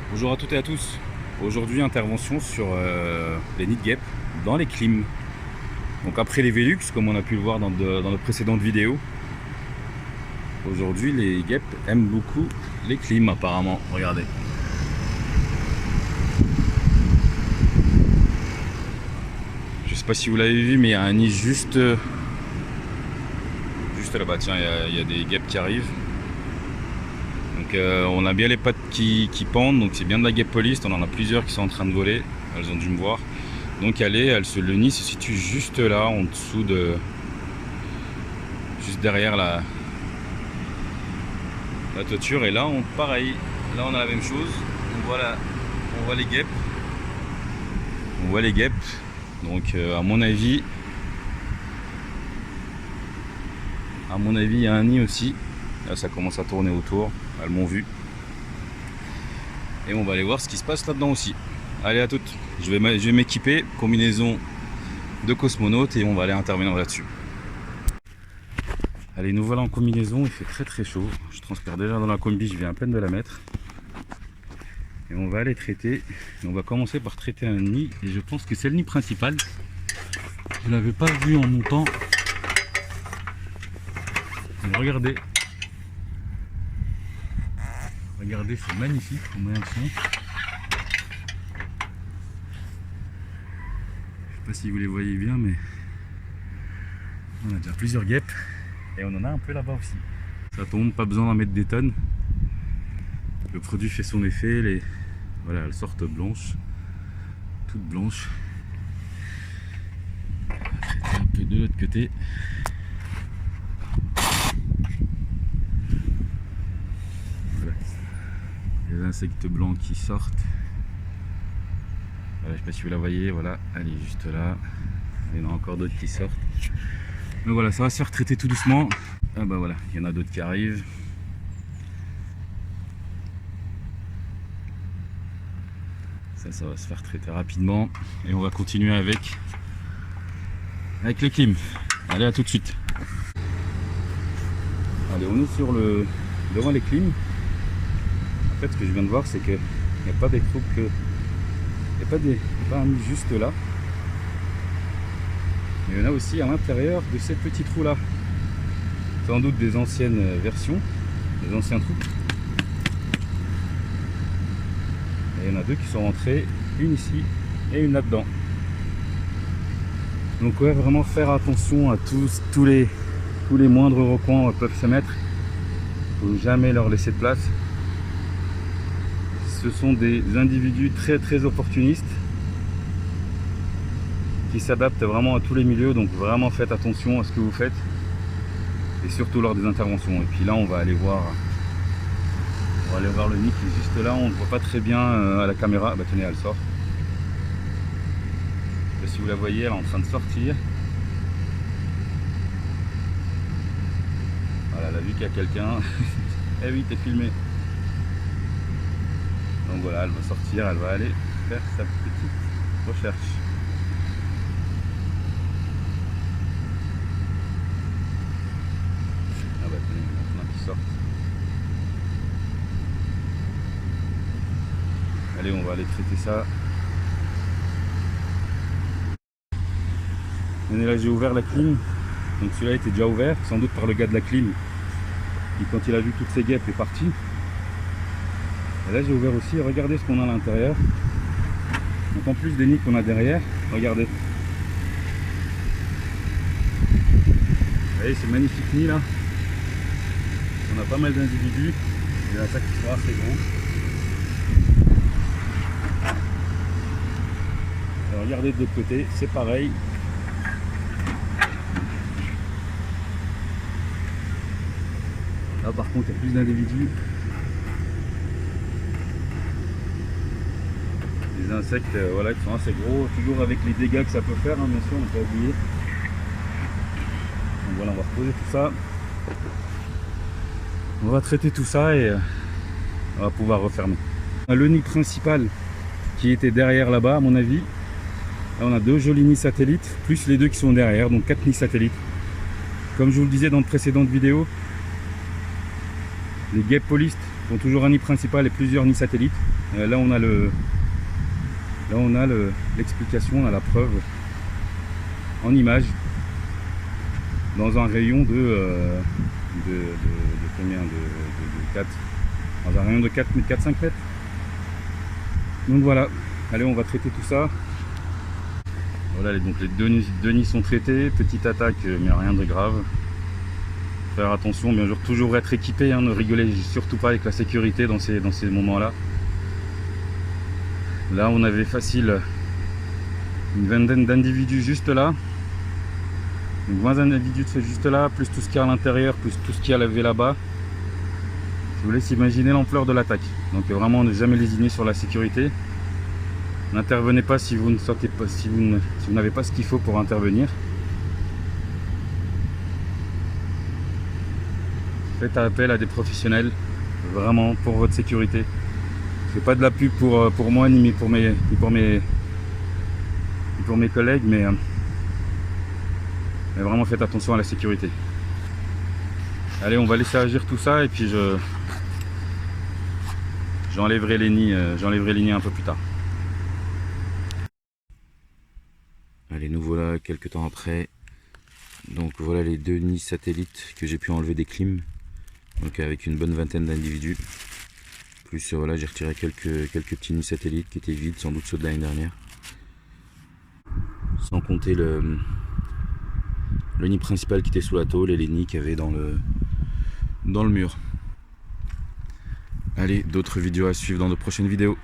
Bonjour à toutes et à tous. Aujourd'hui, intervention sur les nids de guêpes dans les clims. Donc après les Velux, comme on a pu le voir dans de précédentes vidéos, aujourd'hui les guêpes aiment beaucoup les clims apparemment. Regardez. Je sais pas si vous l'avez vu, mais il y a un nid juste là-bas. Tiens, il y a des guêpes qui arrivent. Donc on a bien les pattes qui pendent, donc c'est bien de la guêpe poliste. On en a plusieurs qui sont en train de voler, elles ont dû me voir. Donc le nid se situe juste là, en dessous de... juste derrière la toiture. Et là, pareil, là on a la même chose. On voit les guêpes. On voit les guêpes. Donc à mon avis, il y a un nid aussi. Là ça commence à tourner autour, elles m'ont vu. Et on va aller voir ce qui se passe là-dedans aussi. Allez, à toutes. Je vais m'équiper, combinaison de cosmonaute, et on va aller intervenir là-dessus. Allez, nous voilà en combinaison, il fait très très chaud. Je transpire déjà dans la combi, je viens à peine de la mettre. Et on va aller traiter. On va commencer par traiter un nid, et je pense que c'est le nid principal. Je ne l'avais pas vu en montant. Regardez. Regardez, c'est magnifique pour moyen de son. Je sais pas si vous les voyez bien, mais on a déjà plusieurs guêpes et on en a un peu là-bas aussi. Ça tombe, pas besoin d'en mettre des tonnes. Le produit fait son effet. Voilà, elles sortent blanches, toutes blanches. On va traiter un peu de l'autre côté. Les insectes blancs qui sortent. Voilà, je sais pas si vous la voyez, voilà, elle est juste là. Il y en a encore d'autres qui sortent. Mais voilà, ça va se faire traiter tout doucement. Ah bah voilà, il y en a d'autres qui arrivent. Ça va se faire traiter rapidement. Et on va continuer avec les clims. Allez, à tout de suite. Allez, on est devant les clims. En fait, ce que je viens de voir, c'est qu'il n'y a pas des trous que... Il n'y a pas un nid juste là. Mais il y en a aussi à l'intérieur de ces petits trous là. Sans doute des anciennes versions, des anciens trous. Et il y en a deux qui sont rentrés, une ici et une là-dedans. Donc ouais, vraiment faire attention à tous les moindres recoins où elles peuvent se mettre. Il ne faut jamais leur laisser de place. Ce sont des individus très très opportunistes qui s'adaptent vraiment à tous les milieux, donc vraiment faites attention à ce que vous faites et surtout lors des interventions. Et puis là on va aller voir le nid qui est juste là, on ne voit pas très bien à la caméra. Bah tenez, elle sort. Je sais pas si vous la voyez, elle est en train de sortir. Voilà, elle a vu qu'il y a quelqu'un. Eh oui, t'es filmé. Donc voilà, elle va sortir, elle va aller faire sa petite recherche. Ah bah tenez, il y en a plein qui sortent. Allez, on va aller traiter ça. Et là, j'ai ouvert la clim. Donc celui-là était déjà ouvert, sans doute par le gars de la clim. Et quand il a vu toutes ces guêpes, il est parti. Et là j'ai ouvert aussi, regardez ce qu'on a à l'intérieur. Donc en plus des nids qu'on a derrière, regardez. Vous voyez ce magnifique nid là. On a pas mal d'individus. Il y en a ça qui sont assez gros. Alors, regardez de l'autre côté, c'est pareil. Là par contre il y a plus d'individus. Des insectes voilà, qui sont assez gros, toujours avec les dégâts que ça peut faire, hein, bien sûr, on ne peut pas oublier. Donc voilà, on va reposer tout ça. On va traiter tout ça et on va pouvoir refermer. Le nid principal qui était derrière là-bas, à mon avis. Là, on a deux jolis nids satellites, plus les deux qui sont derrière, donc 4 nids satellites. Comme je vous le disais dans de précédentes vidéos, les guêpes polistes font toujours un nid principal et plusieurs nids satellites. Là on a l'explication, on a la preuve en image dans un rayon de combien de 4, dans un rayon de 4 mètres, 4-5 mètres. Donc voilà, allez, on va traiter tout ça. Voilà, donc les deux nids sont traités, petite attaque mais rien de grave. Faire attention, bien sûr, toujours être équipé, hein, ne rigolez surtout pas avec la sécurité dans ces moments là. Là on avait facile une vingtaine d'individus juste là, donc 20 individus juste là, plus tout ce qu'il y a à l'intérieur, plus tout ce qu'il y a lavé là-bas. Je vous laisse imaginer l'ampleur de l'attaque. Donc vraiment ne jamais lésiner sur la sécurité. N'intervenez pas si vous ne sentez pas, si vous n'avez pas ce qu'il faut pour intervenir. Faites appel à des professionnels, vraiment pour votre sécurité. Je fais pas de la pub pour moi ni pour mes collègues, mais vraiment faites attention à la sécurité. Allez, on va laisser agir tout ça et puis j'enlèverai les nids un peu plus tard. Allez, nous voilà quelques temps après. Donc voilà les deux nids satellites que j'ai pu enlever des clims. Donc avec une bonne vingtaine d'individus. Plus voilà, j'ai retiré quelques petits nids satellites qui étaient vides, sans doute ceux de l'année dernière. Sans compter le nid principal qui était sous la tôle et les nids qu'il y avait dans le mur. Allez, d'autres vidéos à suivre dans de prochaines vidéos.